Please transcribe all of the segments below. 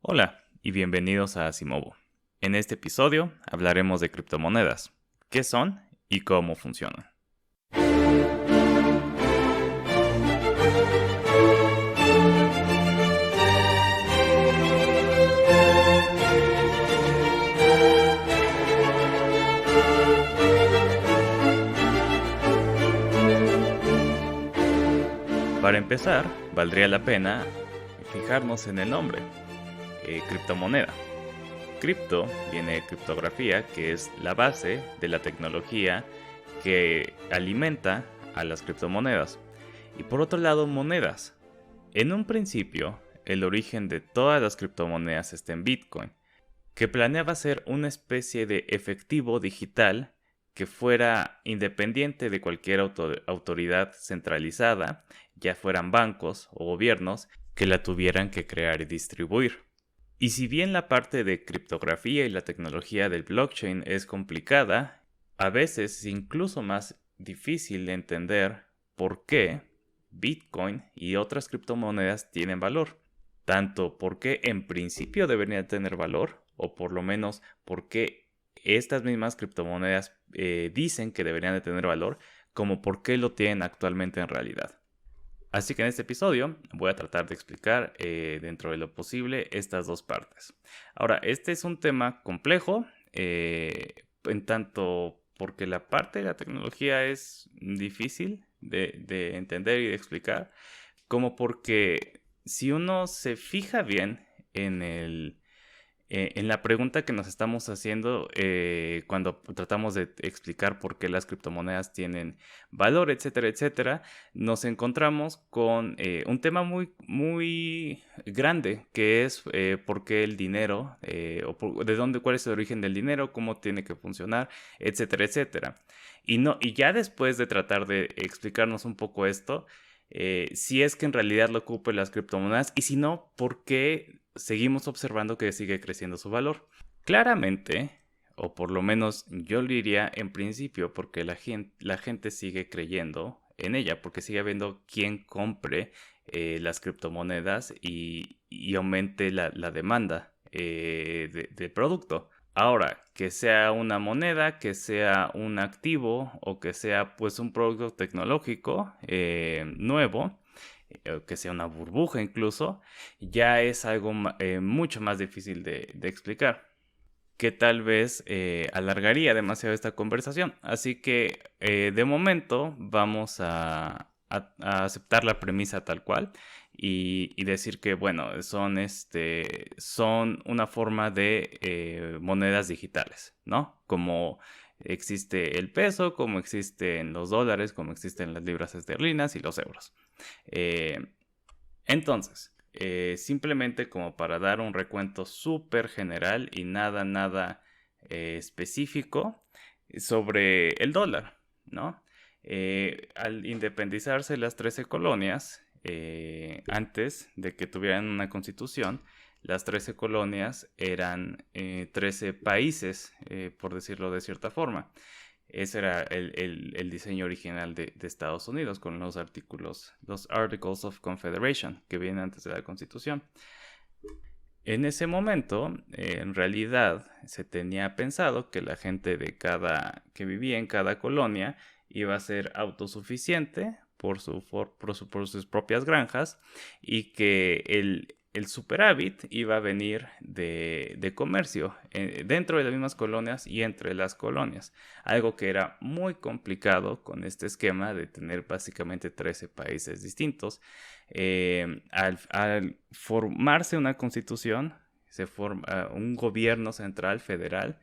Hola y bienvenidos a Asimovo. En este episodio hablaremos de criptomonedas, qué son y cómo funcionan. Para empezar, valdría la pena fijarnos en el nombre, criptomoneda. Cripto viene de criptografía, que es la base de la tecnología que alimenta a las criptomonedas. Y por otro lado, monedas. En un principio, el origen de todas las criptomonedas está en Bitcoin, que planeaba ser una especie de efectivo digital que fuera independiente de cualquier autoridad centralizada, ya fueran bancos o gobiernos, que la tuvieran que crear y distribuir. Y si bien la parte de criptografía y la tecnología del blockchain es complicada, a veces es incluso más difícil de entender por qué Bitcoin y otras criptomonedas tienen valor. Tanto porque en principio deberían tener valor, o por lo menos porque estas mismas criptomonedas dicen que deberían de tener valor, como por qué lo tienen actualmente en realidad. Así que en este episodio voy a tratar de explicar dentro de lo posible estas dos partes. Ahora, este es un tema complejo, en tanto porque la parte de la tecnología es difícil de entender y de explicar, como porque si uno se fija bien en en la pregunta que nos estamos haciendo cuando tratamos de explicar por qué las criptomonedas tienen valor, etcétera, etcétera, nos encontramos con un tema muy grande, que es por qué el dinero, de dónde, cuál es el origen del dinero, cómo tiene que funcionar, etcétera, etcétera. Y ya después de tratar de explicarnos un poco esto, si es que en realidad lo ocupan las criptomonedas y si no, ¿por qué seguimos observando que sigue creciendo su valor? Claramente, o por lo menos yo lo diría en principio, porque la gente sigue creyendo en ella, porque sigue habiendo quien compre las criptomonedas y aumente la demanda del producto. Ahora, que sea una moneda, que sea un activo o que sea pues un producto tecnológico nuevo, que sea una burbuja incluso, ya es algo mucho más difícil de explicar, que tal vez alargaría demasiado esta conversación. Así que de momento vamos a aceptar la premisa tal cual y decir que, bueno, son una forma de monedas digitales, ¿no? Como existe el peso, como existen los dólares, como existen las libras esterlinas y los euros. Eh, simplemente como para dar un recuento súper general y nada específico sobre el dólar, ¿no? Al independizarse las 13 colonias, antes de que tuvieran una constitución, las 13 colonias eran 13 países, por decirlo de cierta forma. Ese era el diseño original de Estados Unidos con los artículos, los Articles of Confederation, que vienen antes de la Constitución. En ese momento, en realidad, se tenía pensado que la gente que vivía en cada colonia iba a ser autosuficiente por sus propias granjas y que el superávit iba a venir de comercio dentro de las mismas colonias y entre las colonias. Algo que era muy complicado con este esquema de tener básicamente 13 países distintos. Al formarse una constitución, se forma un gobierno central federal,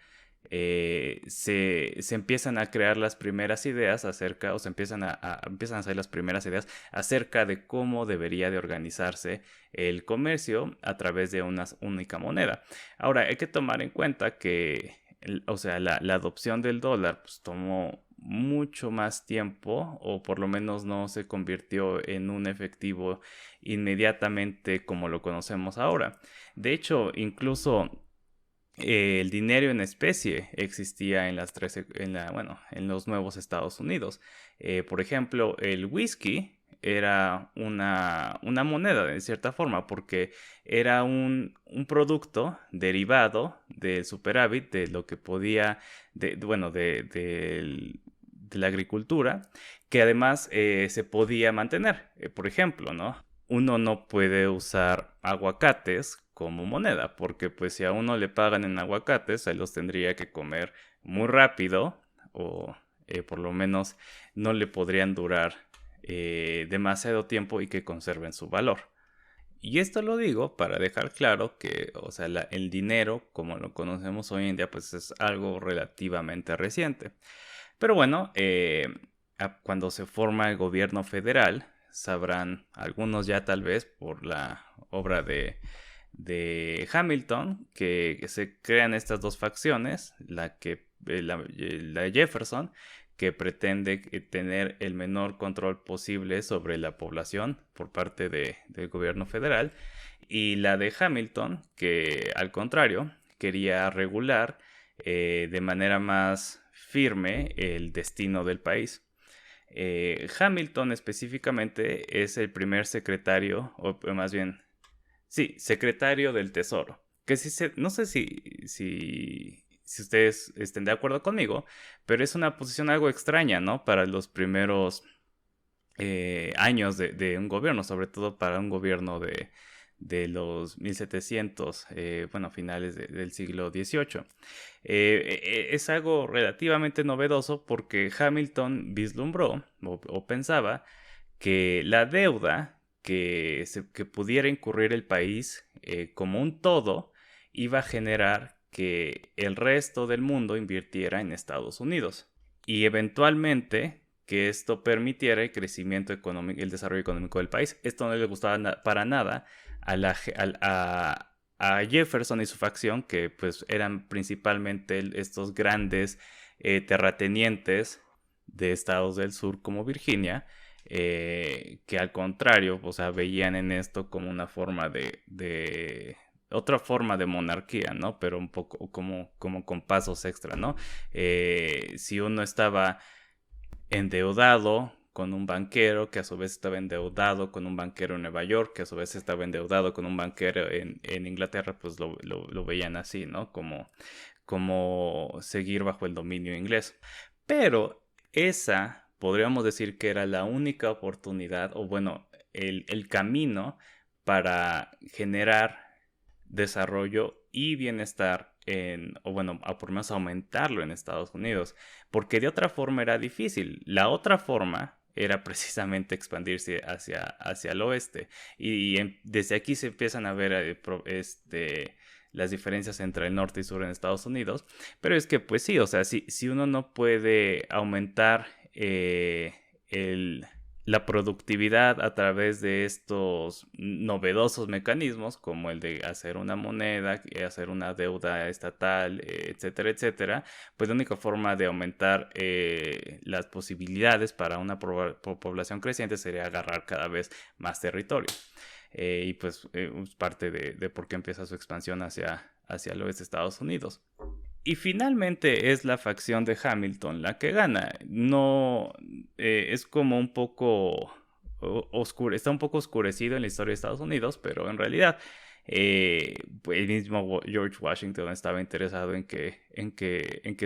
se empiezan a crear las primeras ideas acerca, o se empiezan a hacer las primeras ideas acerca de cómo debería de organizarse el comercio a través de una única moneda. Ahora, hay que tomar en cuenta que, o sea, la adopción del dólar pues, tomó mucho más tiempo, o por lo menos no se convirtió en un efectivo inmediatamente como lo conocemos ahora. De hecho, incluso el dinero en especie existía en las 13, bueno, en los nuevos Estados Unidos. Por ejemplo, el whisky era una moneda de cierta forma, porque era un producto derivado del superávit, de lo que podía, bueno, de la agricultura, que además se podía mantener. Por ejemplo, ¿no? Uno no puede usar aguacates como moneda, porque pues si a uno le pagan en aguacates, se los tendría que comer muy rápido, o por lo menos no le podrían durar demasiado tiempo y que conserven su valor. Y esto lo digo para dejar claro que, o sea, el dinero, como lo conocemos hoy en día, pues es algo relativamente reciente. Pero bueno, cuando se forma el gobierno federal, sabrán algunos ya tal vez por la obra de Hamilton, que se crean estas dos facciones, la de Jefferson, que pretende tener el menor control posible sobre la población por parte del gobierno federal, y la de Hamilton, que al contrario quería regular de manera más firme el destino del país. Hamilton específicamente es el primer secretario, o más bien, sí, secretario del Tesoro. Que no sé si ustedes estén de acuerdo conmigo, pero es una posición algo extraña, ¿no? Para los primeros años de un gobierno, sobre todo para un gobierno de los 1700, bueno, finales del siglo XVIII. Es algo relativamente novedoso porque Hamilton vislumbró o pensaba que la deuda que pudiera incurrir el país como un todo iba a generar que el resto del mundo invirtiera en Estados Unidos y eventualmente que esto permitiera el crecimiento económico, el desarrollo económico del país. Esto no le gustaba para nada a Jefferson y su facción, que pues eran principalmente estos grandes terratenientes de estados del sur como Virginia, que al contrario, o sea, veían en esto como una forma otra forma de monarquía, ¿no? Pero un poco como con pasos extra, ¿no? Si uno estaba endeudado con un banquero, que a su vez estaba endeudado con un banquero en Nueva York, que a su vez estaba endeudado con un banquero en Inglaterra, pues lo veían así, ¿no? Como seguir bajo el dominio inglés. Pero esa, podríamos decir que era la única oportunidad, o bueno, el camino para generar desarrollo y bienestar o bueno, por lo menos aumentarlo en Estados Unidos, porque de otra forma era difícil. La otra forma era precisamente expandirse hacia el oeste, y desde aquí se empiezan a ver las diferencias entre el norte y sur en Estados Unidos. Pero es que pues sí, o sea, si uno no puede aumentar la productividad a través de estos novedosos mecanismos, como el de hacer una moneda, hacer una deuda estatal, etcétera, etcétera, pues la única forma de aumentar las posibilidades para una población creciente sería agarrar cada vez más territorio. Y pues es parte de por qué empieza su expansión hacia el oeste de Estados Unidos. Y finalmente es la facción de Hamilton la que gana. No, es como un poco oscuro, está un poco oscurecido en la historia de Estados Unidos, pero en realidad pues el mismo George Washington estaba interesado en que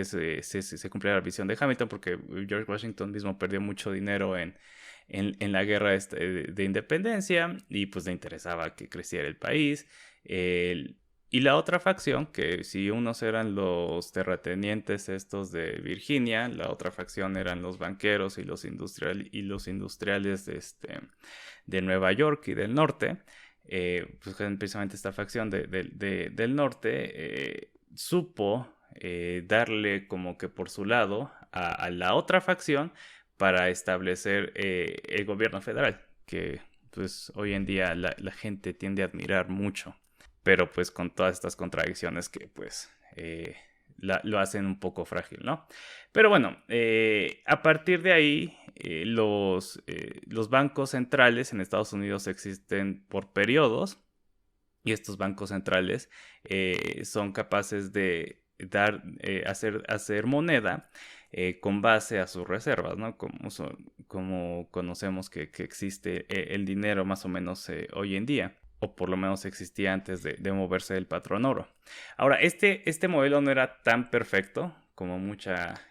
se cumpliera la visión de Hamilton, porque George Washington mismo perdió mucho dinero en la guerra de independencia, y pues le interesaba que creciera el país. Y la otra facción, que si unos eran los terratenientes estos de Virginia, la otra facción eran los banqueros y los industriales de Nueva York y del norte. Pues precisamente esta facción del norte supo darle como que por su lado a la otra facción para establecer el gobierno federal, que pues hoy en día la gente tiende a admirar mucho, pero pues con todas estas contradicciones que pues lo hacen un poco frágil, ¿no? Pero bueno, a partir de ahí, los bancos centrales en Estados Unidos existen por periodos, y estos bancos centrales son capaces de hacer moneda con base a sus reservas, ¿no? Como conocemos que existe el dinero más o menos hoy en día, o por lo menos existía antes de moverse el patrón oro. Ahora, este modelo no era tan perfecto como mucha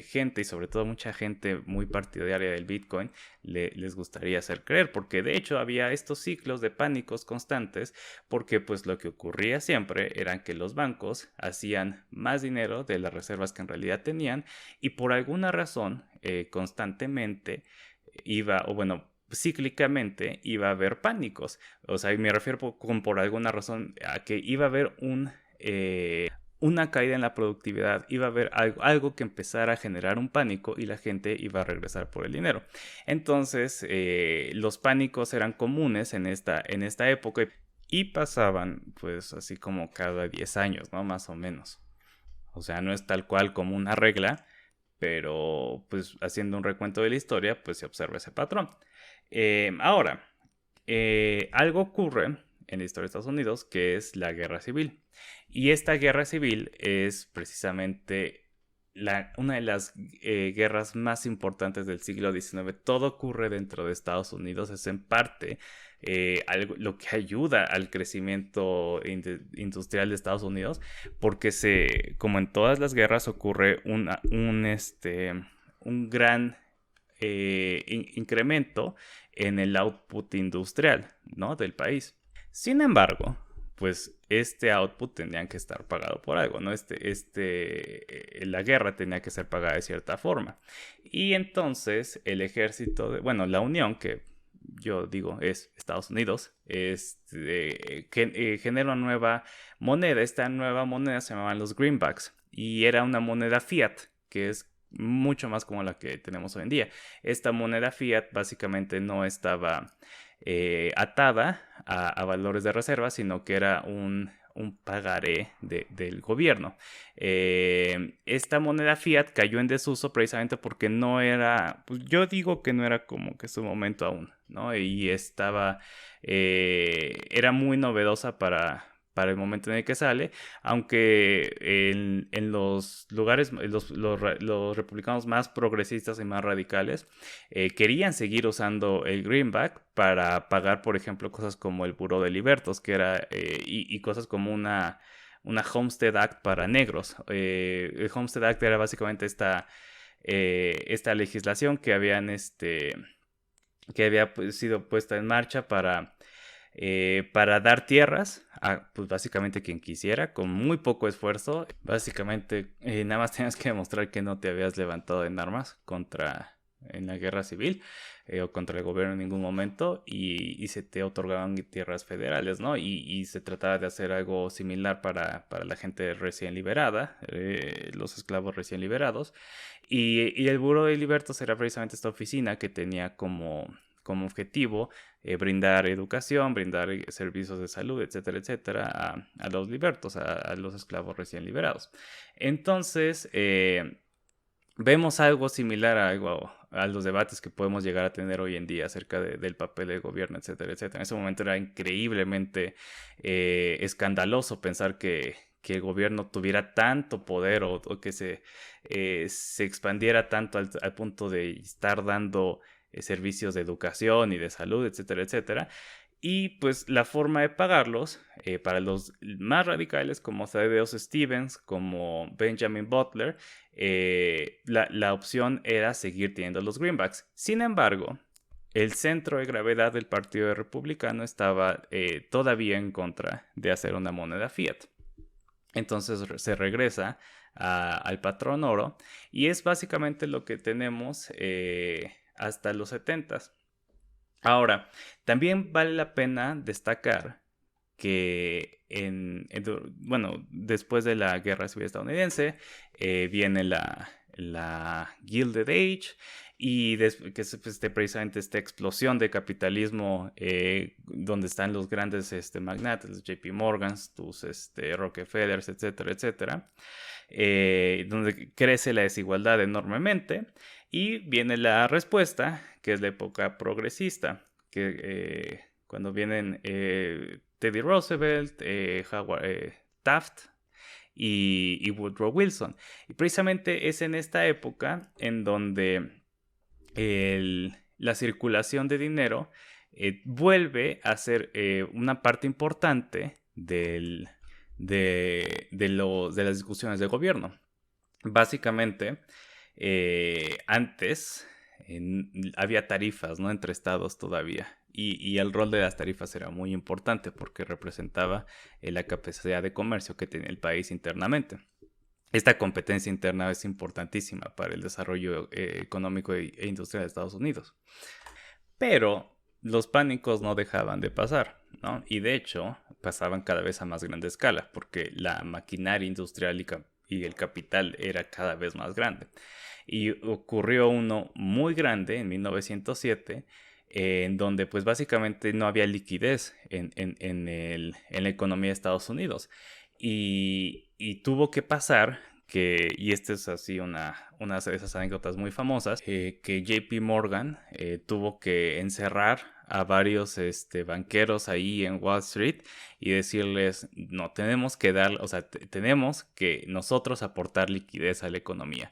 gente, y sobre todo mucha gente muy partidaria del Bitcoin les gustaría hacer creer, porque de hecho había estos ciclos de pánicos constantes, porque pues lo que ocurría siempre era que los bancos hacían más dinero de las reservas que en realidad tenían, y por alguna razón constantemente iba, o bueno, cíclicamente iba a haber pánicos. O sea, me refiero por alguna razón a que iba a haber una caída en la productividad, iba a haber algo que empezara a generar un pánico y la gente iba a regresar por el dinero. Entonces, los pánicos eran comunes en esta época y pasaban pues así como cada 10 años, ¿no? Más o menos. O sea, no es tal cual como una regla, pero pues haciendo un recuento de la historia, pues se observa ese patrón. Ahora, algo ocurre en la historia de Estados Unidos que es la guerra civil. Y esta guerra civil es precisamente una de las guerras más importantes del siglo XIX. Todo ocurre dentro de Estados Unidos, es en parte lo que ayuda al crecimiento industrial de Estados Unidos, porque como en todas las guerras ocurre un gran incremento en el output industrial, ¿no? Del país. Sin embargo, pues este output tendría que estar pagado por algo, ¿no? La guerra tenía que ser pagada de cierta forma. Y entonces el ejército, la Unión, que yo digo es Estados Unidos, genera una nueva moneda. Esta nueva moneda se llamaban los greenbacks y era una moneda fiat, que es mucho más como la que tenemos hoy en día. Esta moneda fiat básicamente no estaba atada a valores de reserva, sino que era un pagaré del gobierno. Esta moneda fiat cayó en desuso precisamente porque no era, pues yo digo que no era como que su momento aún, ¿no? Y era muy novedosa para el momento en el que sale, aunque en los lugares, los republicanos más progresistas y más radicales querían seguir usando el greenback para pagar, por ejemplo, cosas como el Buró de Libertos, que era, y cosas como una Homestead Act para negros. El Homestead Act era básicamente esta legislación que que había sido puesta en marcha para dar tierras a, pues básicamente quien quisiera, con muy poco esfuerzo. Básicamente nada más tenías que demostrar que no te habías levantado en armas en la guerra civil o contra el gobierno en ningún momento, y se te otorgaban tierras federales, ¿no? Y se trataba de hacer algo similar para la gente recién liberada, los esclavos recién liberados. Y el Buró de Libertos era precisamente esta oficina que tenía como objetivo brindar educación, brindar servicios de salud, etcétera, etcétera, a los libertos, a los esclavos recién liberados. Entonces, vemos algo similar a los debates que podemos llegar a tener hoy en día acerca del papel del gobierno, etcétera, etcétera. En ese momento era increíblemente escandaloso pensar que el gobierno tuviera tanto poder o que se expandiera tanto al punto de estar dando servicios de educación y de salud, etcétera, etcétera. Y pues la forma de pagarlos, para los más radicales como Thaddeus Stevens, como Benjamin Butler, la opción era seguir teniendo los greenbacks. Sin embargo, el centro de gravedad del Partido Republicano estaba todavía en contra de hacer una moneda fiat. Entonces se regresa al patrón oro, y es básicamente lo que tenemos hasta los 70s. Ahora, también vale la pena destacar que después de la Guerra Civil Estadounidense viene la Gilded Age, y que es precisamente esta explosión de capitalismo donde están los grandes magnates, los JP Morgans, tus Rockefellers, etcétera, etcétera, donde crece la desigualdad enormemente. Y viene la respuesta, que es la época progresista, que cuando vienen Teddy Roosevelt, Howard Taft y Woodrow Wilson. Y precisamente es en esta época en donde la circulación de dinero vuelve a ser una parte importante de las discusiones de gobierno. Básicamente, antes había tarifas, ¿no?, entre estados todavía. Y el rol de las tarifas era muy importante porque representaba la capacidad de comercio que tenía el país internamente. Esta competencia interna es importantísima para el desarrollo económico e industrial de Estados Unidos. Pero los pánicos no dejaban de pasar, ¿no? Y de hecho pasaban cada vez a más grande escala porque la maquinaria industrial y el capital era cada vez más grande. Y ocurrió uno muy grande en 1907, en donde pues básicamente no había liquidez en la economía de Estados Unidos. Y tuvo que pasar y esta es así una de esas anécdotas muy famosas, que JP Morgan tuvo que encerrar a varios banqueros ahí en Wall Street y decirles, no, tenemos que tenemos que nosotros aportar liquidez a la economía.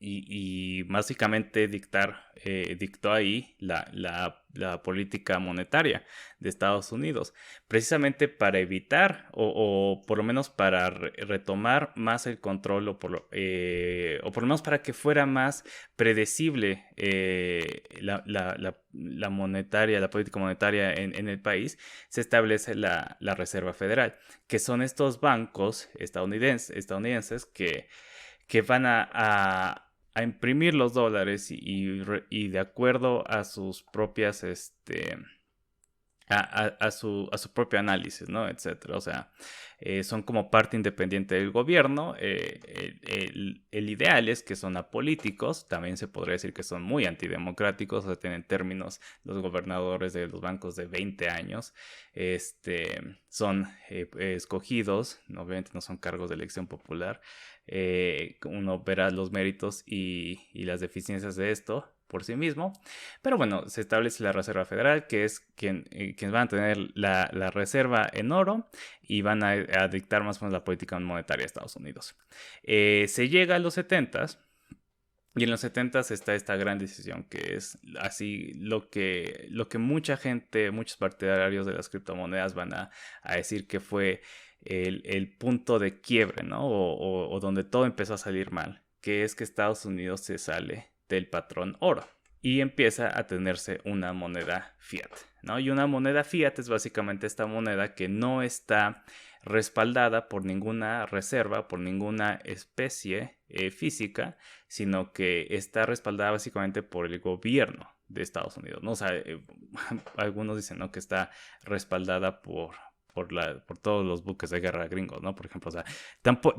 Y básicamente dictó ahí la política monetaria de Estados Unidos, precisamente para evitar o por lo menos para retomar más el control o por lo menos para que fuera más predecible la política monetaria en el país. Se establece la Reserva Federal, que son estos bancos estadounidenses que van a imprimir los dólares y de acuerdo a sus propias, a su propio análisis, ¿no? Etcétera. O sea, son como parte independiente del gobierno. El ideal es que son apolíticos. También se podría decir que son muy antidemocráticos. O sea, tienen términos los gobernadores de los bancos de 20 años. Son escogidos. Obviamente no son cargos de elección popular. Uno verá los méritos y las deficiencias de esto por sí mismo, pero bueno, se establece la Reserva Federal, que es quienes van a tener la reserva en oro y van a dictar más o menos la política monetaria de Estados Unidos. Se llega a los 70s. Y en los 70s está esta gran decisión que es así lo que mucha gente, muchos partidarios de las criptomonedas van a decir que fue el punto de quiebre, ¿no? O donde todo empezó a salir mal, que es que Estados Unidos se sale del patrón oro y empieza a tenerse una moneda fiat, ¿no? Y una moneda fiat es básicamente esta moneda que no está respaldada por ninguna reserva, por ninguna especie física, sino que está respaldada básicamente por el gobierno de Estados Unidos, ¿no? O sea, algunos dicen, ¿no?, que está respaldada por todos los buques de guerra gringos, ¿no? Por ejemplo, o sea,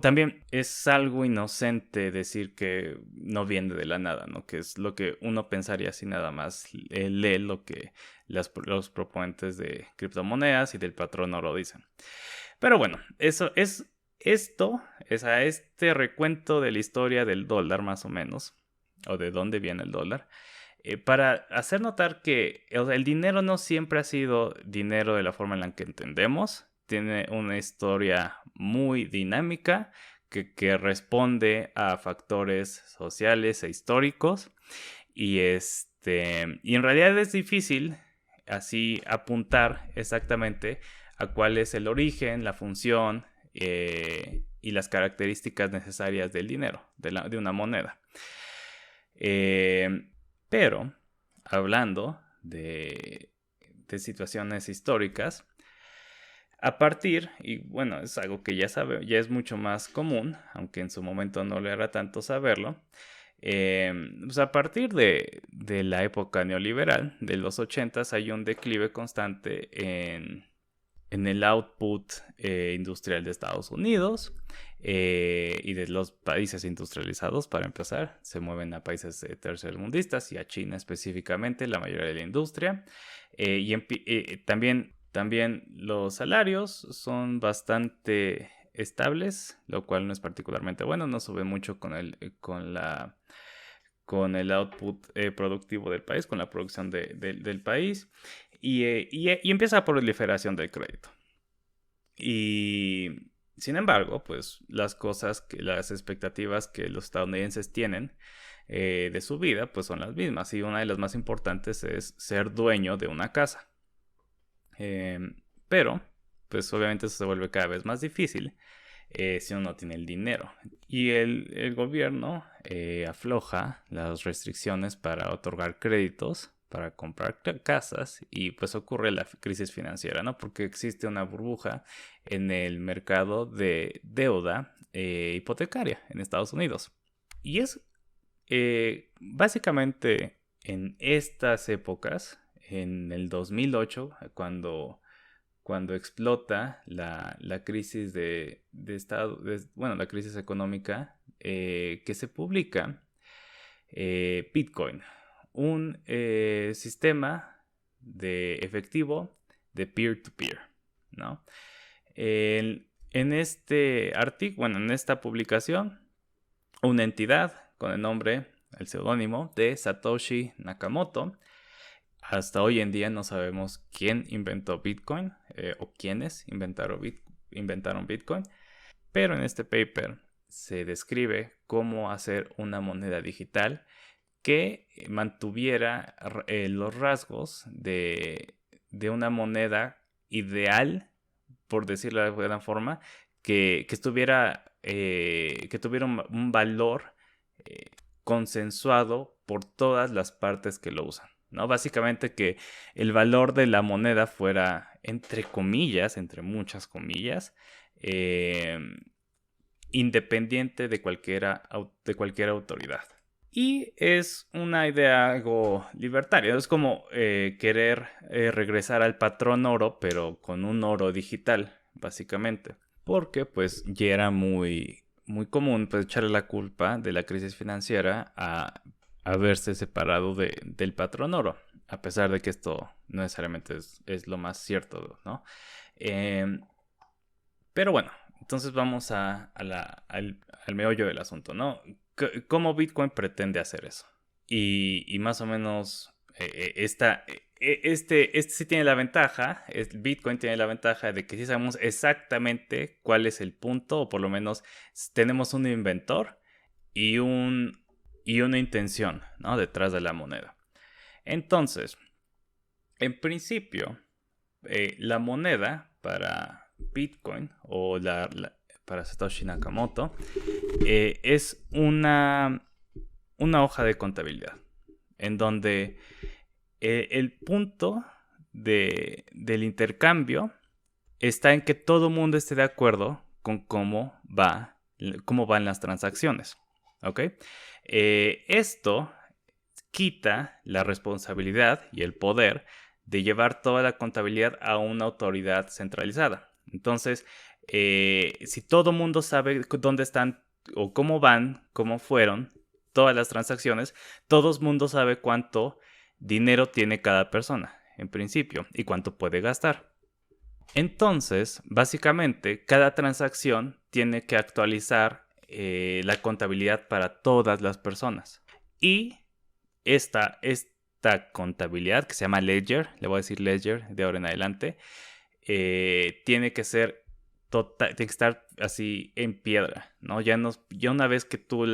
también es algo inocente decir que no viene de la nada, ¿no? Que es lo que uno pensaría si nada más lee lo que los proponentes de criptomonedas y del patrón oro dicen. Pero bueno, eso es este recuento de la historia del dólar, más o menos, o de dónde viene el dólar. Para hacer notar que el dinero no siempre ha sido dinero de la forma en la que entendemos. Tiene una historia muy dinámica que responde a factores sociales e históricos. Y en realidad es difícil así apuntar exactamente a cuál es el origen, la función y las características necesarias del dinero, de una moneda. Pero, hablando de situaciones históricas, y bueno, es algo que ya es mucho más común, aunque en su momento no le era tanto saberlo, pues a partir de la época neoliberal, de los 80s, hay un declive constante en el output industrial de Estados Unidos y de los países industrializados. Para empezar, se mueven a países tercermundistas y a China específicamente, la mayoría de la industria. También los salarios son bastante estables, lo cual no es particularmente bueno, no sube mucho con el output productivo del país, con la producción del país. Y empieza la proliferación del crédito. Y Sin embargo, pues las expectativas que los estadounidenses tienen de su vida, pues son las mismas. Y una de las más importantes es ser dueño de una casa. Pero, pues obviamente eso se vuelve cada vez más difícil si uno no tiene el dinero. Y el gobierno afloja las restricciones para otorgar créditos, para comprar casas, y pues ocurre la crisis financiera, ¿no? Porque existe una burbuja en el mercado de deuda hipotecaria en Estados Unidos. Y es básicamente en estas épocas, en el 2008, cuando explota la crisis la crisis económica, que se publica Bitcoin, un sistema de efectivo de peer-to-peer, ¿no? En este artículo, en esta publicación, una entidad con el seudónimo de Satoshi Nakamoto. Hasta hoy en día no sabemos quién inventó Bitcoin o quiénes inventaron Bitcoin, pero en este paper se describe cómo hacer una moneda digital que mantuviera los rasgos de una moneda ideal, por decirlo de alguna forma, que tuviera un valor consensuado por todas las partes que lo usan, ¿no? Básicamente que el valor de la moneda fuera, entre comillas, entre muchas comillas, independiente de cualquier autoridad. Y es una idea algo libertaria. Es como querer regresar al patrón oro, pero con un oro digital, básicamente. Porque pues ya era muy común pues, echarle la culpa de la crisis financiera a haberse separado del patrón oro. A pesar de que esto no necesariamente es lo más cierto, ¿no? Pero bueno, entonces vamos al meollo del asunto, ¿no? ¿Cómo Bitcoin pretende hacer eso? Y más o menos este sí tiene la ventaja, Bitcoin tiene la ventaja de que sí sabemos exactamente cuál es el punto, o por lo menos tenemos un inventor y una intención, ¿no? Detrás de la moneda. Entonces, en principio, la moneda para Bitcoin o para Satoshi Nakamoto es una hoja de contabilidad en donde el punto del intercambio está en que todo el mundo esté de acuerdo con cómo van las transacciones. ¿Ok? Esto quita la responsabilidad y el poder de llevar toda la contabilidad a una autoridad centralizada. Entonces, si todo mundo sabe dónde están o cómo van, cómo fueron todas las transacciones, todo el mundo sabe cuánto dinero tiene cada persona, en principio, y cuánto puede gastar. Entonces, básicamente, cada transacción tiene que actualizar la contabilidad para todas las personas. Y esta contabilidad, que se llama Ledger, le voy a decir Ledger de ahora en adelante, tiene que ser tiene que estar así en piedra, ¿no? Ya una vez que tú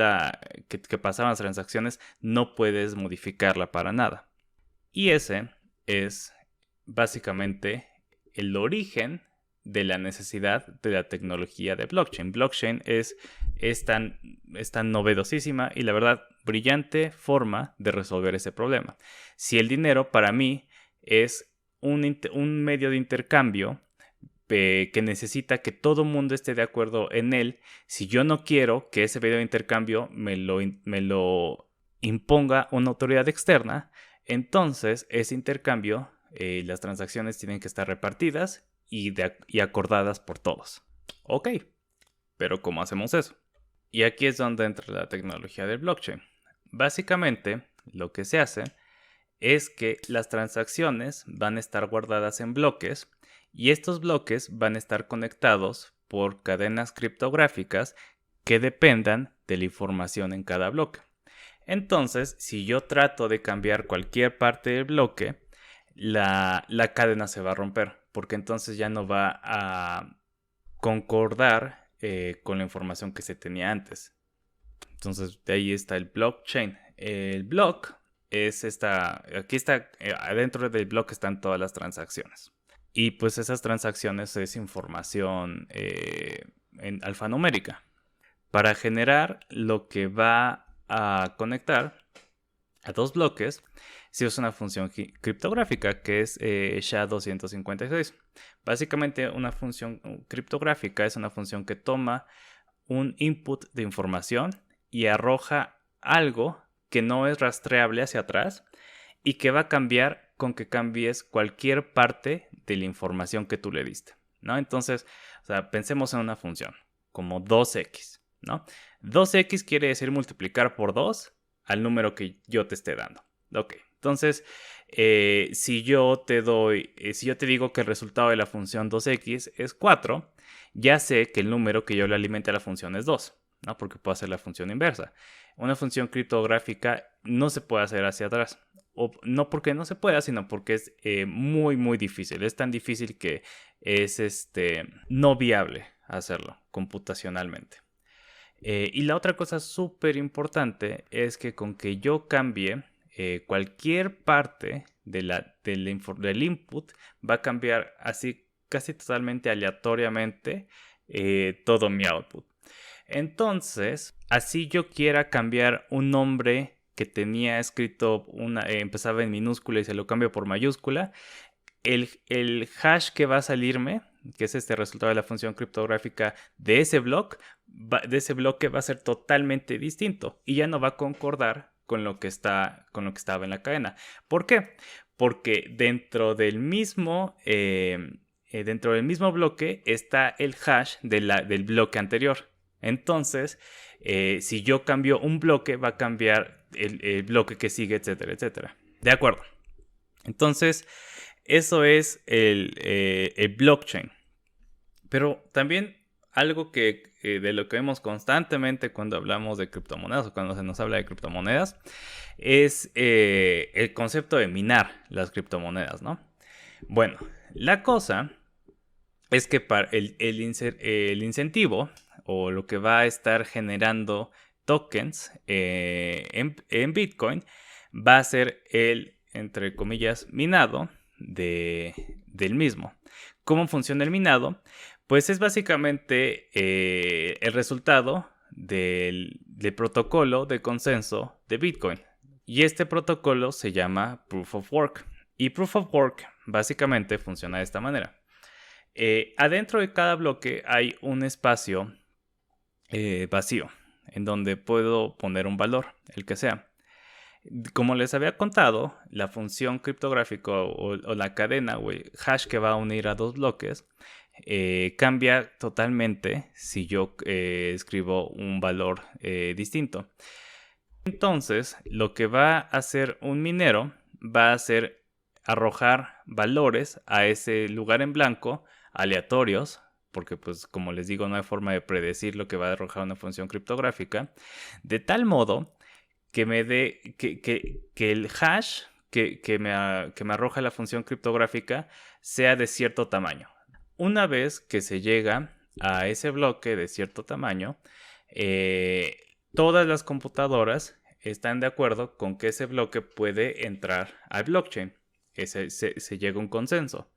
que pasaron las transacciones, no puedes modificarla para nada. Y ese es básicamente el origen de la necesidad de la tecnología de blockchain. Blockchain es tan novedosísima y la verdad brillante forma de resolver ese problema. Si el dinero para mí es un medio de intercambio que necesita que todo el mundo esté de acuerdo en él, si yo no quiero que ese medio de intercambio me lo imponga una autoridad externa, entonces ese intercambio, las transacciones tienen que estar repartidas y acordadas por todos. Ok, pero ¿cómo hacemos eso? Y aquí es donde entra la tecnología del blockchain. Básicamente, lo que se hace es que las transacciones van a estar guardadas en bloques y estos bloques van a estar conectados por cadenas criptográficas que dependan de la información en cada bloque. Entonces, si yo trato de cambiar cualquier parte del bloque, la cadena se va a romper, porque entonces ya no va a concordar con la información que se tenía antes. Entonces, de ahí está el blockchain. El block es aquí está, adentro del block están todas las transacciones. Y pues esas transacciones es información en alfanumérica. Para generar lo que va a conectar a dos bloques, se usa una función criptográfica que es SHA-256. Básicamente, una función criptográfica es una función que toma un input de información y arroja algo que no es rastreable hacia atrás y que va a cambiar con que cambies cualquier parte de la información que tú le diste, ¿no? Entonces, o sea, pensemos en una función como 2x, ¿no? 2x quiere decir multiplicar por 2 al número que yo te esté dando. Ok, entonces, si yo te digo que el resultado de la función 2x es 4, ya sé que el número que yo le alimente a la función es 2, ¿no? Porque puedo hacer la función inversa. Una función criptográfica no se puede hacer hacia atrás. O no porque no se pueda, sino porque es muy, muy difícil. Es tan difícil que es no viable hacerlo computacionalmente. Y la otra cosa súper importante es que con que yo cambie cualquier parte del input, va a cambiar así casi totalmente aleatoriamente todo mi output. Entonces, así yo quiera cambiar un nombre que tenía escrito, empezaba en minúscula y se lo cambio por mayúscula, el hash que va a salirme, que es este resultado de la función criptográfica de ese bloque va a ser totalmente distinto y ya no va a concordar con lo que estaba en la cadena. ¿Por qué? Porque dentro del mismo bloque está el hash del bloque anterior. Entonces, si yo cambio un bloque, va a cambiar el bloque que sigue, etcétera, etcétera. ¿De acuerdo? Entonces, eso es el blockchain. Pero también algo de lo que vemos constantemente cuando hablamos de criptomonedas o cuando se nos habla de criptomonedas es el concepto de minar las criptomonedas, ¿no? Bueno, la cosa es que para el incentivo o lo que va a estar generando tokens en Bitcoin va a ser el, entre comillas, minado del mismo. ¿Cómo funciona el minado? Pues es básicamente el resultado del protocolo de consenso de Bitcoin. Y este protocolo se llama Proof of Work. Y Proof of Work básicamente funciona de esta manera. Adentro de cada bloque hay un espacio vacío en donde puedo poner un valor, el que sea. Como les había contado, la función criptográfica o la cadena o el hash que va a unir a dos bloques cambia totalmente si yo escribo un valor distinto. Entonces, lo que va a hacer un minero va a ser arrojar valores a ese lugar en blanco aleatorios, porque pues como les digo no hay forma de predecir lo que va a arrojar una función criptográfica, de tal modo que me dé que el hash que me arroja la función criptográfica sea de cierto tamaño. Una vez que se llega a ese bloque de cierto tamaño, todas las computadoras están de acuerdo con que ese bloque puede entrar al blockchain. Se llega a un consenso.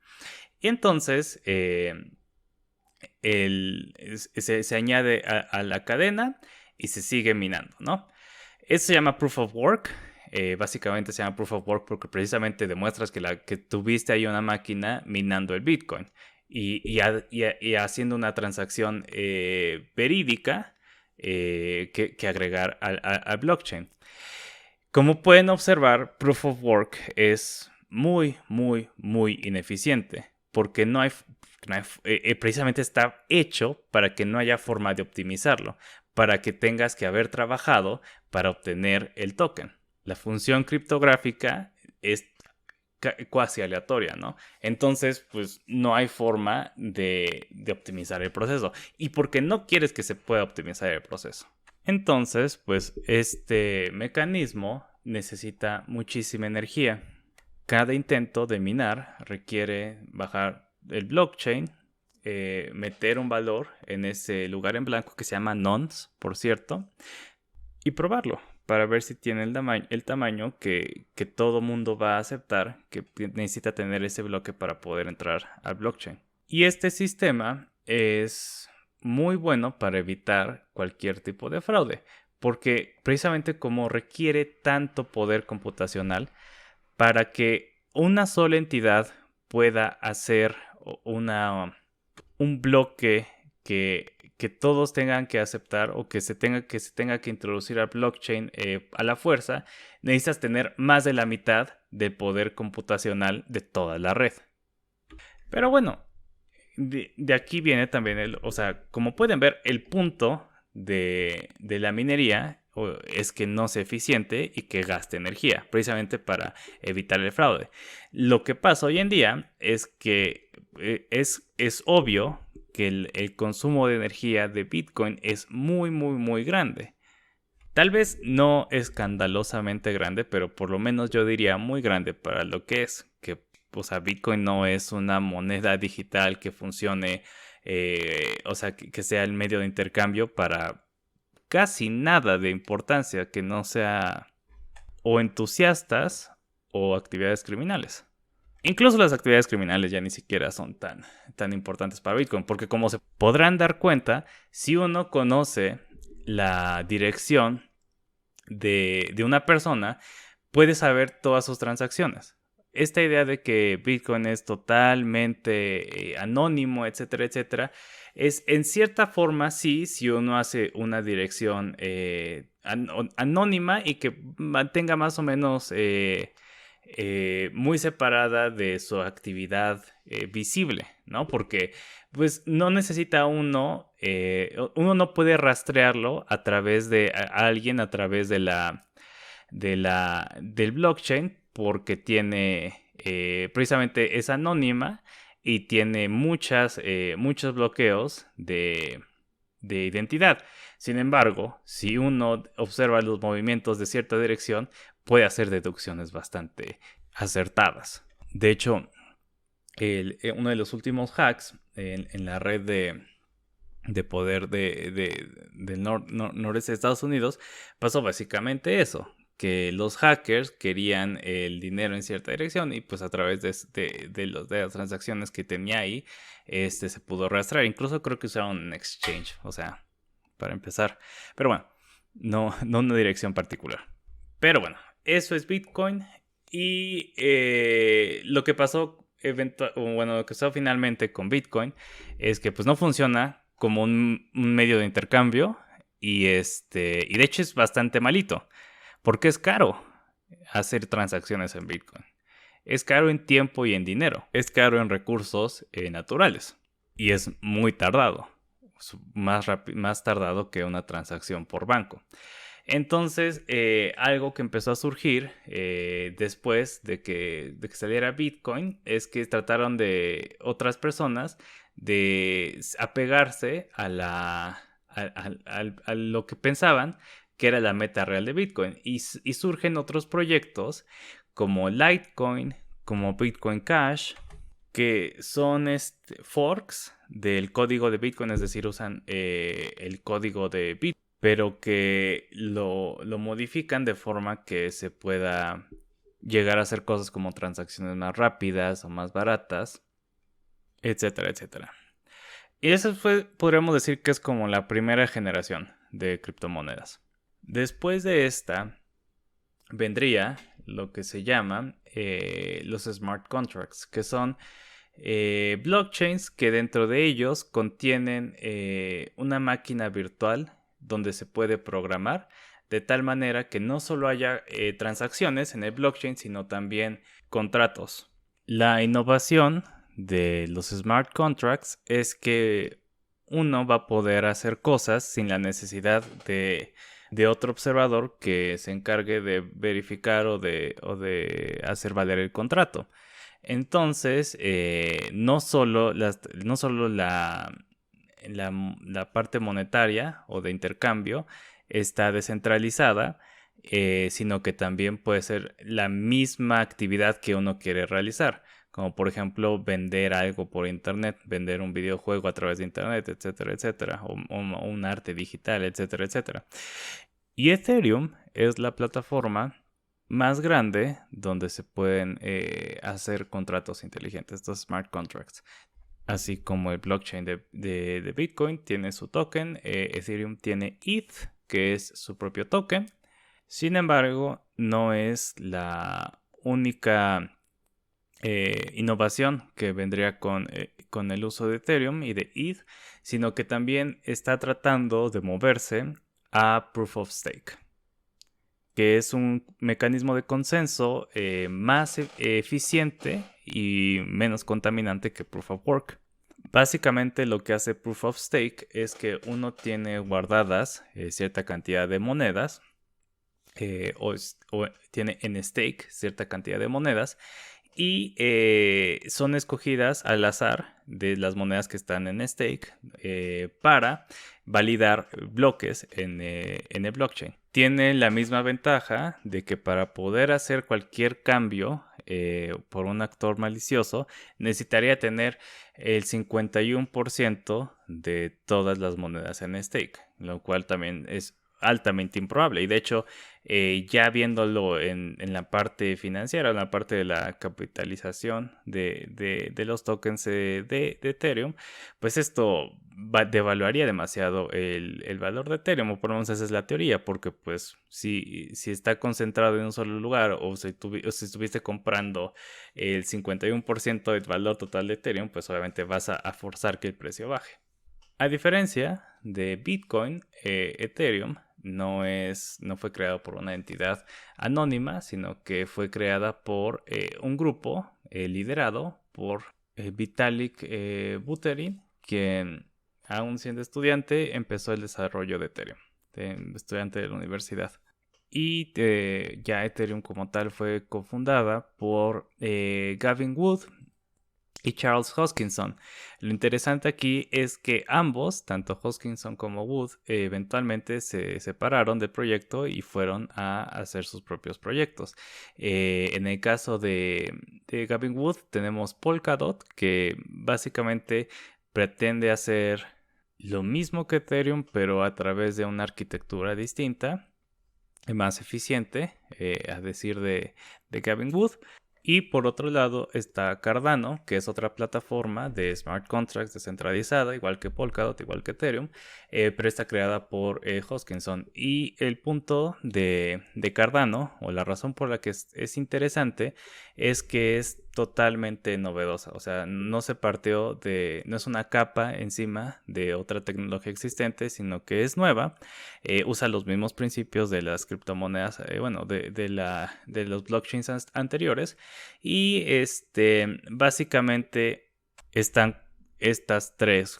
Y entonces se añade a la cadena y se sigue minando, ¿no? Eso se llama Proof of Work. Básicamente se llama Proof of Work porque precisamente demuestras que tuviste ahí una máquina minando el Bitcoin y haciendo una transacción verídica que agregar al blockchain. Como pueden observar, Proof of Work es muy, muy, muy ineficiente porque precisamente está hecho para que no haya forma de optimizarlo, para que tengas que haber trabajado para obtener el token. La función criptográfica es cuasi aleatoria, ¿no? Entonces, pues no hay forma de optimizar el proceso. Y porque no quieres que se pueda optimizar el proceso. Entonces, pues este mecanismo necesita muchísima energía. Cada intento de minar requiere bajar el blockchain, meter un valor en ese lugar en blanco que se llama nonce, por cierto, y probarlo para ver si tiene el tamaño que todo mundo va a aceptar, que necesita tener ese bloque para poder entrar al blockchain. Y este sistema es muy bueno para evitar cualquier tipo de fraude, porque precisamente como requiere tanto poder computacional, para que una sola entidad pueda hacer un bloque que todos tengan que aceptar o que se tenga que introducir al blockchain a la fuerza, necesitas tener más de la mitad del poder computacional de toda la red. Pero bueno, de aquí viene también o sea, como pueden ver, el punto de la minería es que no sea eficiente y que gaste energía, precisamente para evitar el fraude. Lo que pasa hoy en día es que es obvio que el consumo de energía de Bitcoin es muy, muy, muy grande. Tal vez no escandalosamente grande, pero por lo menos yo diría muy grande para lo que es. Que, o sea, Bitcoin no es una moneda digital que funcione, o sea, que sea el medio de intercambio para casi nada de importancia que no sea o entusiastas o actividades criminales. Incluso las actividades criminales ya ni siquiera son tan importantes para Bitcoin, porque como se podrán dar cuenta, si uno conoce la dirección de una persona, puede saber todas sus transacciones. Esta idea de que Bitcoin es totalmente anónimo, etcétera, etcétera, es en cierta forma sí, si uno hace una dirección anónima y que mantenga más o menos muy separada de su actividad visible, ¿no? Porque pues no necesita uno no puede rastrearlo a través de alguien, a través del blockchain, porque tiene precisamente es anónima y tiene muchos bloqueos de identidad. Sin embargo, si uno observa los movimientos de cierta dirección, puede hacer deducciones bastante acertadas. De hecho, uno de los últimos hacks en la red de poder del noreste de Estados Unidos pasó básicamente eso, que los hackers querían el dinero en cierta dirección y pues a través de las transacciones que tenía ahí, se pudo rastrear. Incluso creo que usaron un exchange, o sea, para empezar. Pero bueno, no una dirección particular. Pero bueno, eso es Bitcoin. Y lo que pasó, lo que pasó finalmente con Bitcoin es que pues no funciona como un medio de intercambio y de hecho es bastante malito porque es caro hacer transacciones en Bitcoin. Es caro en tiempo y en dinero. Es caro en recursos naturales. Y es muy tardado. Más tardado que una transacción por banco. Entonces, algo que empezó a surgir después de que saliera Bitcoin es que trataron de otras personas de apegarse a lo que pensaban que era la meta real de Bitcoin. Y surgen otros proyectos como Litecoin, como Bitcoin Cash, que son forks del código de Bitcoin, es decir, usan el código de Bitcoin, pero que lo modifican de forma que se pueda llegar a hacer cosas como transacciones más rápidas o más baratas, etcétera, etcétera. Y eso podríamos decir que es como la primera generación de criptomonedas. Después de esta vendría lo que se llama los smart contracts, que son blockchains que dentro de ellos contienen una máquina virtual donde se puede programar de tal manera que no solo haya transacciones en el blockchain, sino también contratos. La innovación de los smart contracts es que uno va a poder hacer cosas sin la necesidad de otro observador que se encargue de verificar o de hacer valer el contrato. Entonces, no solo la parte monetaria o de intercambio está descentralizada, sino que también puede ser la misma actividad que uno quiere realizar. como por ejemplo vender algo por internet, vender un videojuego a través de internet, etcétera, etcétera, o un arte digital, etcétera, etcétera. Y Ethereum es la plataforma más grande donde se pueden hacer contratos inteligentes, estos smart contracts. Así como el blockchain de Bitcoin tiene su token, Ethereum tiene ETH, que es su propio token. Sin embargo, no es la única innovación que vendría con el uso de Ethereum y de ETH, sino que también está tratando de moverse a Proof of Stake, que es un mecanismo de consenso más eficiente y menos contaminante que Proof of Work. Básicamente lo que hace Proof of Stake es que uno tiene guardadas cierta cantidad de monedas o tiene en stake cierta cantidad de monedas y son escogidas al azar de las monedas que están en stake para validar bloques en el blockchain. Tiene la misma ventaja de que para poder hacer cualquier cambio por un actor malicioso necesitaría tener el 51% de todas las monedas en stake, lo cual también es altamente improbable. Y de hecho, ya viéndolo en la parte financiera, en la parte de la capitalización de los tokens de Ethereum, pues esto devaluaría demasiado el valor de Ethereum, o por lo menos esa es la teoría, porque pues si está concentrado en un solo lugar o si estuviste comprando el 51% del valor total de Ethereum, pues obviamente vas a forzar que el precio baje. A diferencia de Bitcoin, Ethereum no fue creado por una entidad anónima, sino que fue creada por un grupo liderado por Vitalik Buterin, quien, aún siendo estudiante, empezó el desarrollo de Ethereum, estudiante de la universidad. Y ya Ethereum como tal fue cofundada por Gavin Wood y Charles Hoskinson. Lo interesante aquí es que ambos, tanto Hoskinson como Wood, eventualmente se separaron del proyecto y fueron a hacer sus propios proyectos. En el caso de Gavin Wood tenemos Polkadot, que básicamente pretende hacer lo mismo que Ethereum, pero a través de una arquitectura distinta y más eficiente, a decir de Gavin Wood. Y por otro lado está Cardano, que es otra plataforma de smart contracts descentralizada, igual que Polkadot, igual que Ethereum, pero está creada por Hoskinson. Y el punto de Cardano, o la razón por la que es interesante, es que es totalmente novedosa. O sea, no se partió no es una capa encima de otra tecnología existente, sino que es nueva. Usa los mismos principios de las criptomonedas, bueno, de los blockchains anteriores. Y básicamente están estas tres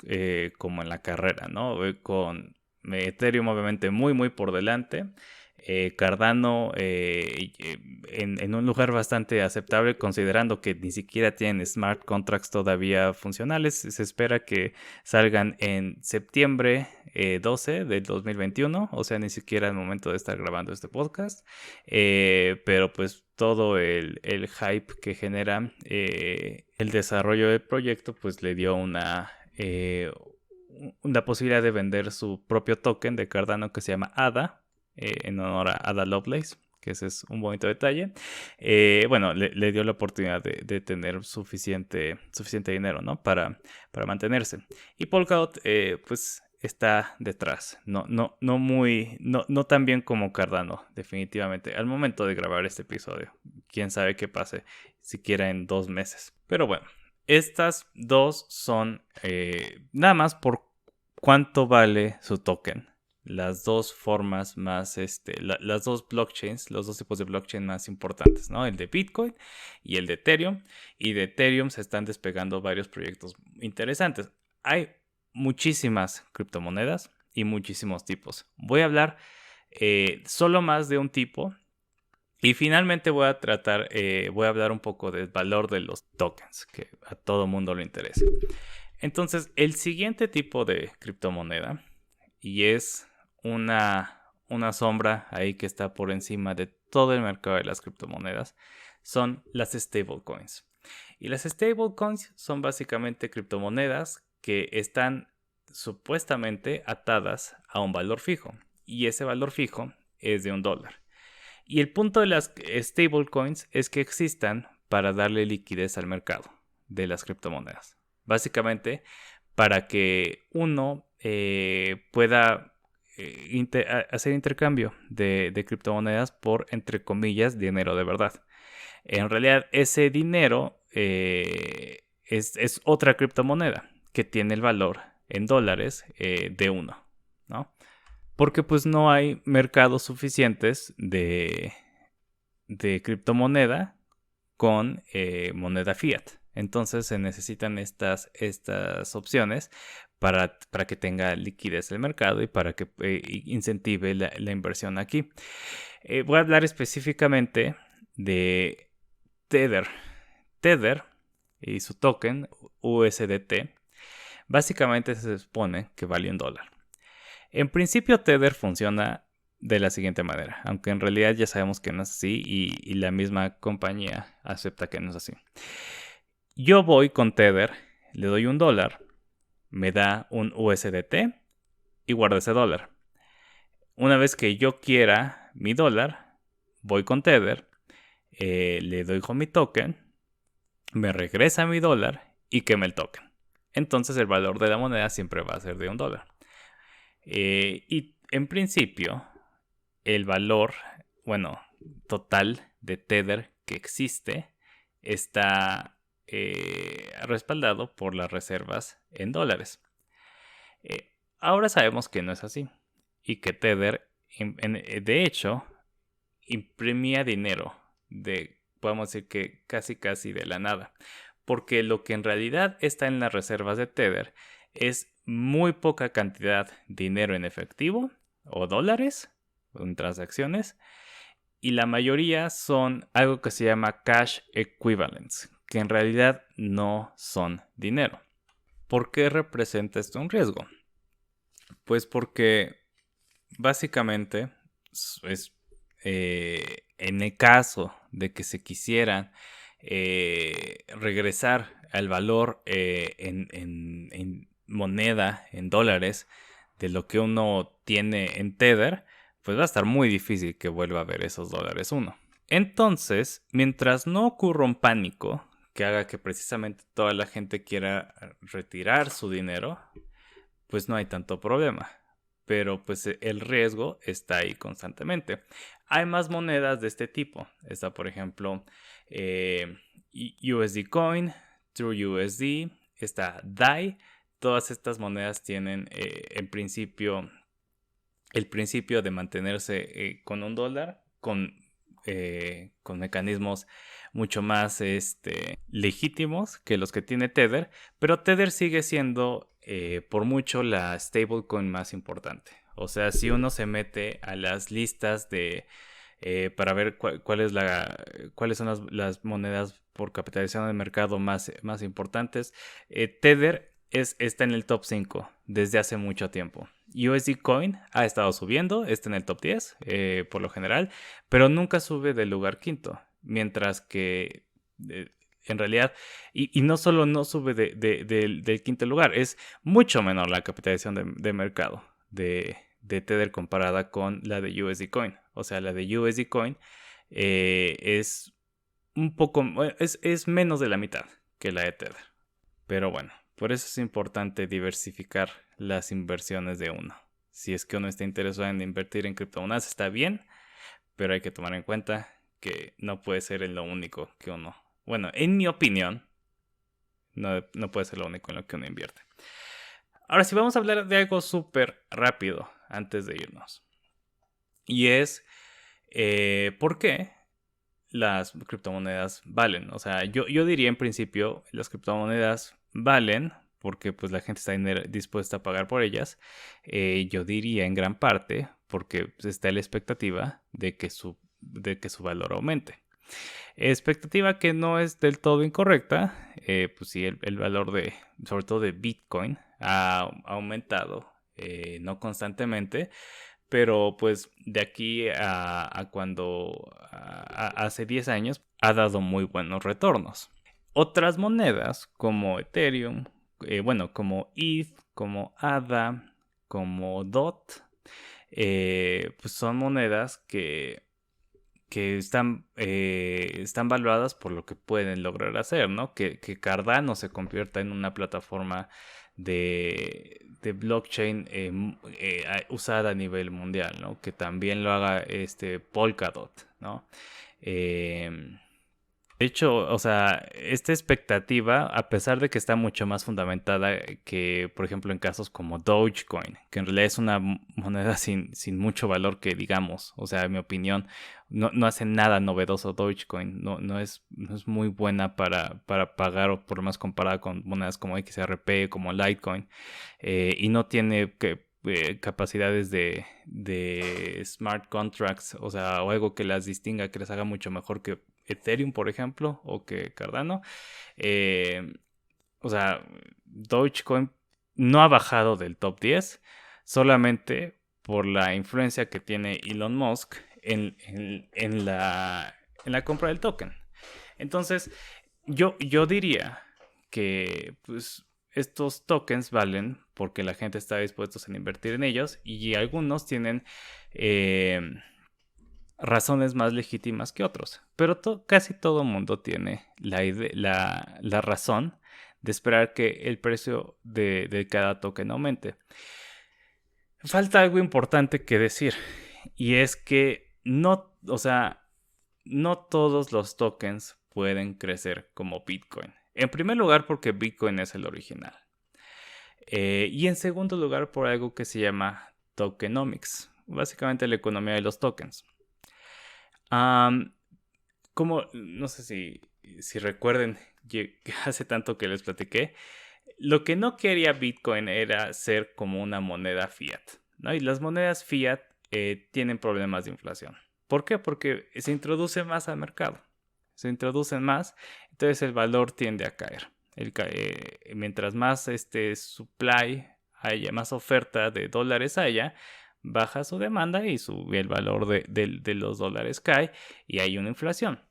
como en la carrera, ¿no? Con Ethereum obviamente muy muy por delante. Cardano en un lugar bastante aceptable, considerando que ni siquiera tienen smart contracts todavía funcionales. Se espera que salgan en septiembre 12 del 2021, o sea, ni siquiera al momento de estar grabando este podcast. Pero pues todo el hype que genera el desarrollo del proyecto, pues le dio una posibilidad de vender su propio token de Cardano que se llama ADA, en honor a Ada Lovelace, que ese es un bonito detalle. Bueno, le dio la oportunidad de tener suficiente dinero, ¿no? Para mantenerse. Y Polkadot, pues está detrás, no tan bien como Cardano, definitivamente, al momento de grabar este episodio. Quién sabe qué pase siquiera en 2 meses. Pero bueno, estas dos son nada más por cuánto vale su token. Las dos formas más, las dos blockchains, los dos tipos de blockchain más importantes, ¿no? El de Bitcoin y el de Ethereum. Y de Ethereum se están despegando varios proyectos interesantes. Hay muchísimas criptomonedas y muchísimos tipos. Voy a hablar solo más de un tipo. Y finalmente voy a hablar un poco del valor de los tokens, que a todo mundo le interesa. Entonces, el siguiente tipo de criptomoneda, y es una sombra ahí que está por encima de todo el mercado de las criptomonedas, son las stablecoins. Y las stablecoins son básicamente criptomonedas que están supuestamente atadas a un valor fijo. Y ese valor fijo es de $1. Y el punto de las stablecoins es que existan para darle liquidez al mercado de las criptomonedas. Básicamente para que uno pueda hacer intercambio de criptomonedas por, entre comillas, dinero de verdad. En realidad ese dinero es otra criptomoneda que tiene el valor en dólares de uno, ¿no? Porque pues no hay mercados suficientes de criptomoneda con moneda fiat. Entonces se necesitan estas opciones para que tenga liquidez el mercado y para que incentive la inversión aquí. Voy a hablar específicamente de Tether. Tether y su token USDT básicamente se supone que vale $1. En principio Tether funciona de la siguiente manera, aunque en realidad ya sabemos que no es así y la misma compañía acepta que no es así. Yo voy con Tether, le doy $1, me da un USDT y guardo ese dólar. Una vez que yo quiera mi dólar, voy con Tether, le doy con mi token, me regresa mi dólar y quema el token. Entonces el valor de la moneda siempre va a ser de $1. Y en principio, el valor, total de Tether que existe está respaldado por las reservas en dólares. Ahora sabemos que no es así y que Tether, de hecho, imprimía dinero podemos decir que casi de la nada, porque lo que en realidad está en las reservas de Tether es muy poca cantidad de dinero en efectivo o dólares en transacciones, y la mayoría son algo que se llama cash equivalents, que en realidad no son dinero. ¿Por qué representa esto un riesgo? Pues porque básicamente es en el caso de que se quisieran regresar al valor en moneda, en dólares, de lo que uno tiene en Tether, pues va a estar muy difícil que vuelva a ver esos dólares uno. Entonces, mientras no ocurra un pánico que haga que precisamente toda la gente quiera retirar su dinero, pues no hay tanto problema. Pero pues el riesgo está ahí constantemente. Hay más monedas de este tipo. Está, por ejemplo, USD Coin, TrueUSD, está DAI. Todas estas monedas tienen en principio el principio de mantenerse con $1, con mecanismos mucho más legítimos que los que tiene Tether, pero Tether sigue siendo por mucho la stablecoin más importante. O sea, si uno se mete a las listas para ver cuáles son las monedas por capitalización de mercado más importantes, Tether está en el top 5 desde hace mucho tiempo. USD Coin ha estado subiendo, está en el top 10 por lo general, pero nunca sube del lugar quinto. Mientras que en realidad, y no solo no sube del quinto lugar, es mucho menor la capitalización de mercado de Tether comparada con la de USD Coin. O sea, la de USD Coin es un poco, es menos de la mitad que la de Tether. Pero bueno, por eso es importante diversificar las inversiones de uno. Si es que uno está interesado en invertir en criptomonedas, está bien, pero hay que tomar en cuenta que no puede ser en lo único que uno... Bueno, en mi opinión, no puede ser lo único en lo que uno invierte. Ahora sí, vamos a hablar de algo súper rápido antes de irnos. Y es ¿por qué las criptomonedas valen? O sea, yo diría en principio las criptomonedas valen porque pues la gente está dispuesta a pagar por ellas. Yo diría en gran parte porque pues, está la expectativa de que su valor aumente. Expectativa que no es del todo incorrecta. Pues sí, el valor sobre todo de Bitcoin ha aumentado, no constantemente, pero pues de aquí a cuando hace 10 años ha dado muy buenos retornos. Otras monedas como Ethereum, como ETH, como ADA, como DOT, pues son monedas que están valoradas por lo que pueden lograr hacer, ¿no? Que Cardano se convierta en una plataforma de blockchain usada a nivel mundial, ¿no? Que también lo haga Polkadot, ¿no? Eh, de hecho, o sea, esta expectativa, a pesar de que está mucho más fundamentada que, por ejemplo, en casos como Dogecoin, que en realidad es una moneda sin mucho valor que digamos, o sea, en mi opinión, no hace nada novedoso Dogecoin, no es muy buena para pagar o por lo más comparada con monedas como XRP, como Litecoin, y no tiene capacidades de smart contracts, o sea, o algo que las distinga, que les haga mucho mejor que Ethereum, por ejemplo, o que Cardano. Eh, o sea, Dogecoin no ha bajado del top 10 solamente por la influencia que tiene Elon Musk en la compra del token. Entonces, yo diría que pues, estos tokens valen porque la gente está dispuesta a invertir en ellos y algunos tienen razones más legítimas que otros. Pero casi todo mundo tiene la razón de esperar que el precio de cada token aumente. Falta algo importante que decir, y es que o sea, no todos los tokens pueden crecer como Bitcoin. En primer lugar, porque Bitcoin es el original. Y en segundo lugar, por algo que se llama tokenomics, básicamente la economía de los tokens. Como, no sé si recuerden, hace tanto que les platiqué, lo que no quería Bitcoin era ser como una moneda fiat, ¿no? Y las monedas fiat tienen problemas de inflación. ¿Por qué? Porque se introduce más al mercado. Se introducen más, entonces el valor tiende a caer. Mientras más supply haya, más oferta de dólares haya, baja su demanda y el valor de los dólares cae y hay una inflación.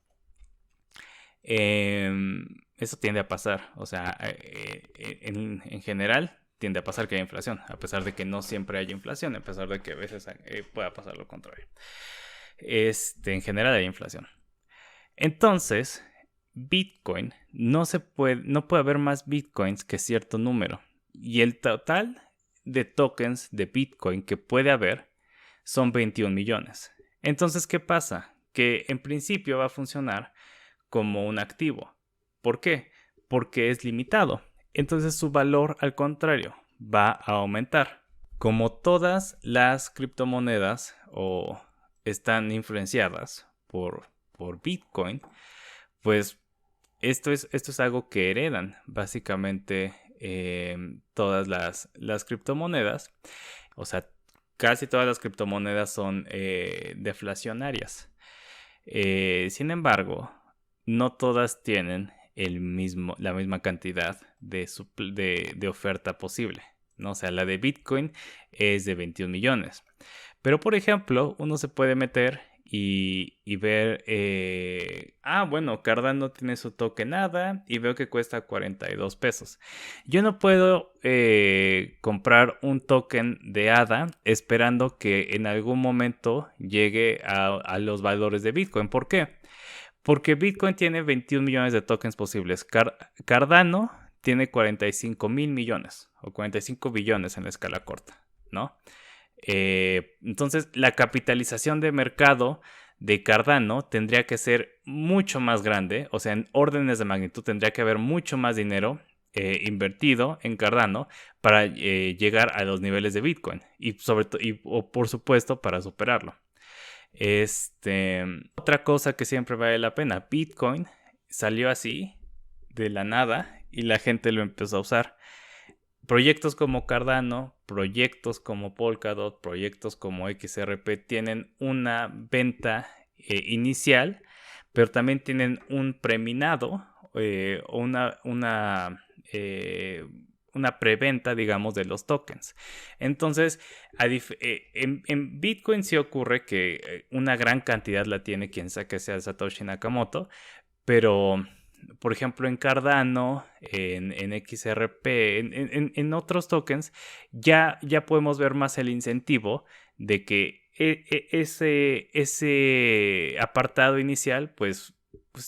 Eso tiende a pasar, o sea, en general tiende a pasar que hay inflación, a pesar de que no siempre haya inflación, a pesar de que a veces pueda pasar lo contrario. En general hay inflación. Entonces, Bitcoin no puede haber más Bitcoins que cierto número. Y el total de tokens de Bitcoin que puede haber son 21 millones. Entonces, ¿qué pasa? Que en principio va a funcionar como un activo. ¿Por qué? Porque es limitado. Entonces su valor, al contrario, va a aumentar. Como todas las criptomonedas están influenciadas por Bitcoin, pues esto es algo que heredan básicamente todas las criptomonedas. O sea, casi todas las criptomonedas son deflacionarias. Sin embargo, no todas tienen la misma cantidad de oferta posible, ¿no? O sea, la de Bitcoin es de 21 millones. Pero, por ejemplo, uno se puede meter y ver, bueno, Cardano tiene su token ADA y veo que cuesta 42 pesos. Yo no puedo comprar un token de ADA esperando que en algún momento llegue a los valores de Bitcoin. ¿Por qué? Porque Bitcoin tiene 21 millones de tokens posibles. Cardano tiene 45 mil millones o 45 billones en la escala corta, ¿no? Entonces, la capitalización de mercado de Cardano tendría que ser mucho más grande, o sea, en órdenes de magnitud tendría que haber mucho más dinero invertido en Cardano para llegar a los niveles de Bitcoin y o por supuesto para superarlo. Otra cosa que siempre vale la pena, Bitcoin salió así de la nada y la gente lo empezó a usar. Proyectos como Cardano, proyectos como Polkadot, proyectos como XRP tienen una venta inicial, pero también tienen un preminado o una preventa, digamos, de los tokens. Entonces, en Bitcoin sí ocurre que una gran cantidad la tiene quien sea que sea Satoshi Nakamoto, pero por ejemplo, en Cardano, en XRP, en otros tokens, ya podemos ver más el incentivo de que ese apartado inicial, pues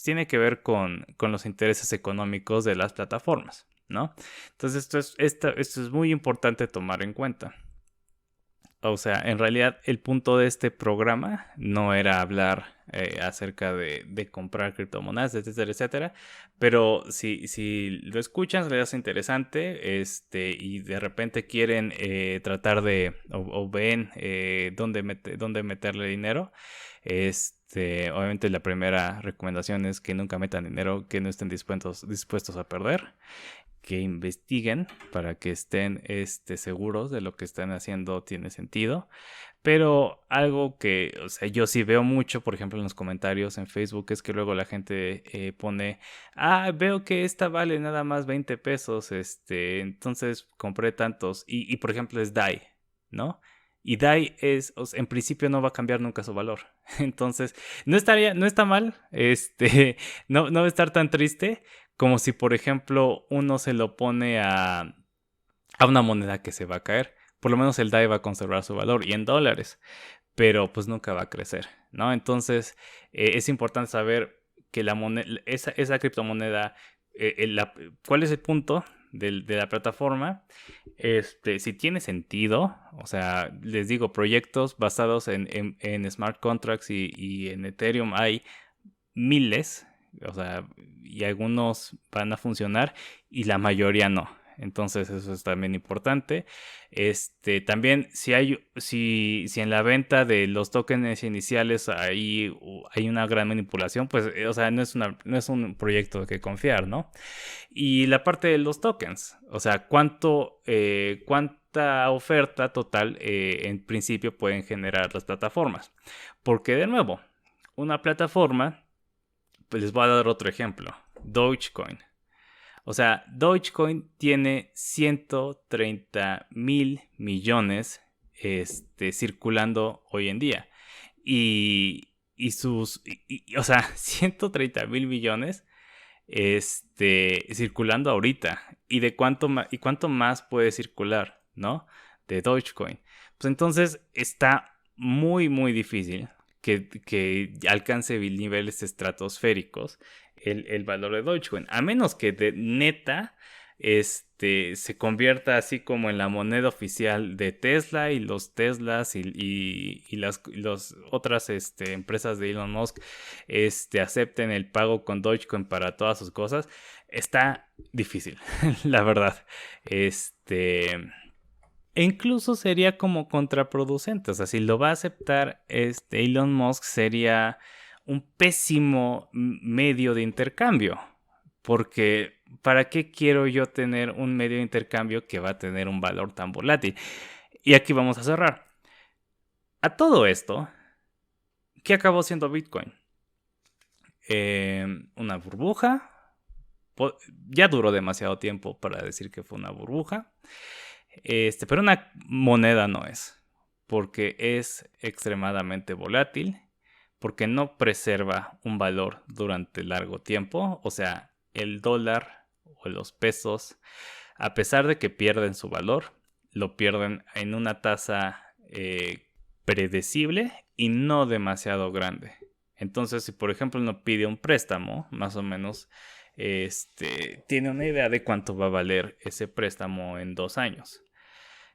tiene que ver con los intereses económicos de las plataformas, ¿no? Entonces esto es muy importante tomar en cuenta. O sea, en realidad el punto de este programa no era hablar acerca de comprar criptomonedas, etcétera, etcétera. Pero si lo escuchan, les hace interesante, y de repente quieren tratar o ven dónde meterle dinero. Obviamente la primera recomendación es que nunca metan dinero que no estén dispuestos a perder, que investiguen para que estén seguros de lo que están haciendo tiene sentido. Pero algo que, o sea, yo sí veo mucho, por ejemplo, en los comentarios en Facebook, es que luego la gente pone, veo que esta vale nada más 20 pesos, entonces compré tantos. Y por ejemplo es DAI, ¿no? Y DAI en principio no va a cambiar nunca su valor. Entonces, no está mal, no va a estar tan triste como si, por ejemplo, uno se lo pone a una moneda que se va a caer. Por lo menos el DAI va a conservar su valor y en dólares, pero pues nunca va a crecer, ¿no? Entonces, es importante saber que esa criptomoneda, cuál es el punto de la plataforma, si tiene sentido. O sea, les digo, proyectos basados en smart contracts y en Ethereum hay miles, o sea, y algunos van a funcionar y la mayoría no. Entonces eso es también importante. También si en la venta de los tokens iniciales hay una gran manipulación, pues, o sea, no es un proyecto que confiar, ¿no? Y la parte de los tokens, o sea, cuánta oferta total en principio pueden generar las plataformas. Porque de nuevo, una plataforma, pues les voy a dar otro ejemplo, Dogecoin. O sea, Dogecoin tiene 130,000 millones circulando hoy en día. O sea, 130,000 millones circulando ahorita. ¿Y cuánto más puede circular, no? De Dogecoin. Pues entonces está muy, muy difícil que alcance niveles estratosféricos el valor de Dogecoin, a menos que de neta se convierta así como en la moneda oficial de Tesla, y los Teslas y las otras empresas de Elon Musk acepten el pago con Dogecoin para todas sus cosas. Está difícil, la verdad. E incluso sería como contraproducente. O sea, si lo va a aceptar Elon Musk, sería un pésimo medio de intercambio. Porque, ¿para qué quiero yo tener un medio de intercambio que va a tener un valor tan volátil? Y aquí vamos a cerrar. A todo esto, ¿qué acabó siendo Bitcoin? Una burbuja. Ya duró demasiado tiempo para decir que fue una burbuja. Pero una moneda no es, porque es extremadamente volátil, porque no preserva un valor durante largo tiempo. O sea, el dólar o los pesos, a pesar de que pierden su valor, lo pierden en una tasa predecible y no demasiado grande. Entonces, si por ejemplo uno pide un préstamo, más o menos tiene una idea de cuánto va a valer ese préstamo en 2 años.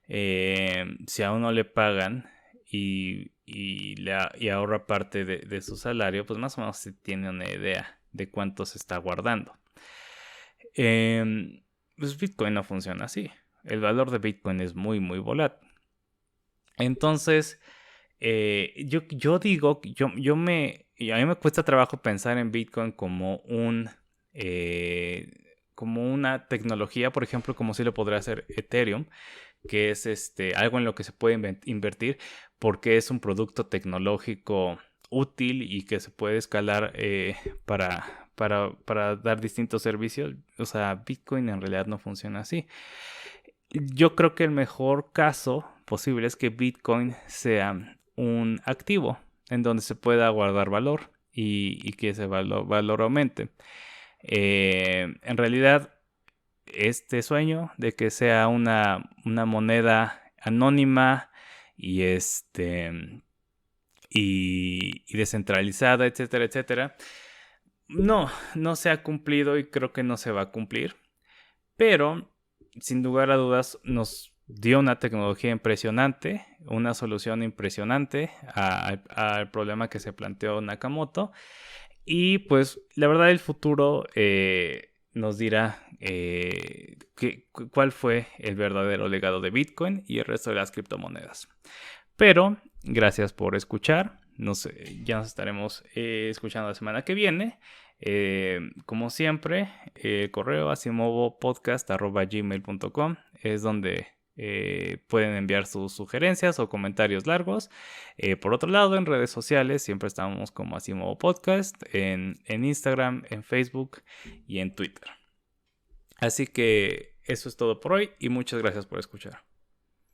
Si a uno le pagan y ahorra parte de su salario, pues más o menos se tiene una idea de cuánto se está guardando. Pues Bitcoin no funciona así. El valor de Bitcoin es muy, muy volátil. Entonces, yo digo, a mí me cuesta trabajo pensar en Bitcoin como como una tecnología, por ejemplo, como si lo podría hacer Ethereum, que es algo en lo que se puede invertir, porque es un producto tecnológico útil y que se puede escalar para dar distintos servicios. O sea, Bitcoin en realidad no funciona así. Yo creo que el mejor caso posible es que Bitcoin sea un activo en donde se pueda guardar valor y que ese valor aumente. En realidad, este sueño de que sea una moneda anónima y y descentralizada, etcétera, etcétera, no se ha cumplido y creo que no se va a cumplir. Pero, sin lugar a dudas, nos dio una tecnología impresionante, una solución impresionante al problema que se planteó Nakamoto. Y pues la verdad el futuro nos dirá cuál fue el verdadero legado de Bitcoin y el resto de las criptomonedas. Pero gracias por escuchar. Ya nos estaremos escuchando la semana que viene. Como siempre, el correo asimovopodcast@gmail.com es donde pueden enviar sus sugerencias o comentarios largos. Por otro lado, en redes sociales siempre estamos como Asimovo Podcast, en Instagram, en Facebook y en Twitter. Así que eso es todo por hoy y muchas gracias por escuchar.